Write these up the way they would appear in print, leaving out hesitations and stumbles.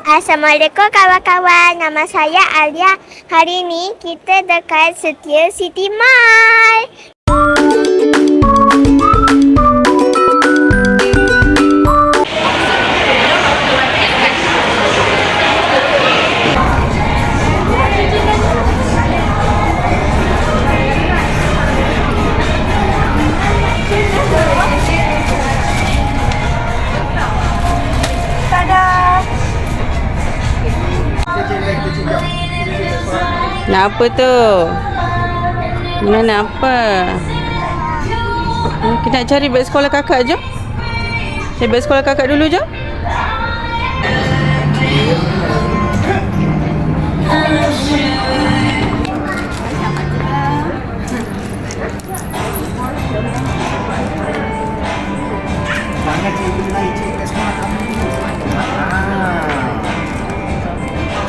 Assalamualaikum kawan-kawan. Nama saya Alia. Hari ini kita dekat Setia City Mall. Nak apa tu? Muna nak apa? Kita nak cari beg sekolah kakak, jom. Cari beg sekolah kakak dulu, jom.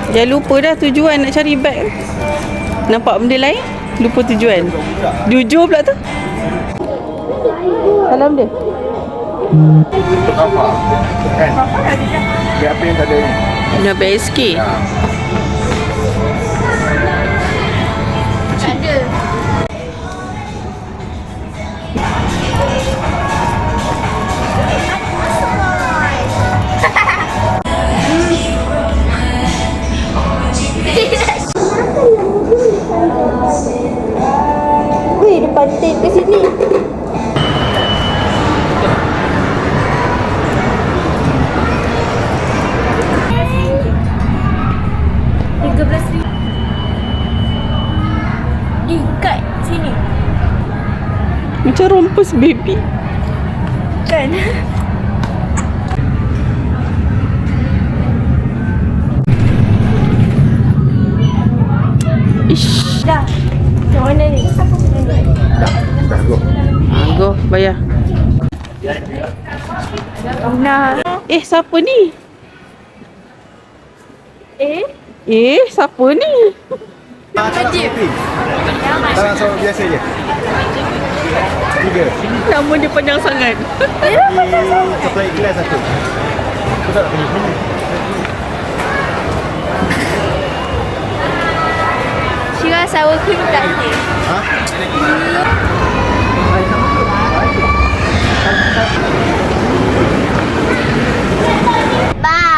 Jangan lupa dah tujuan nak cari beg. Nampak benda lain, lupa tujuan. Jujur pula tu. Salam dia. Untuk apa? Kan? Biar apa yang tak ada ni? Nak beg SK. Ya. Wih, dia pantai ke sini. RM13,000. Kat sini. Macam rompus baby. Kan? Ish. Dah. Macam mana ni? Dah go. Go, bayar. Nah. Siapa ni? Siapa ni? Tak nak sopi. Tak nak sopi biasa je. 3. Nama dia panjang sangat. Coklat gelas satu. Kau tak nak pilih? Syirah sour cream tak ada. Ha? Bye.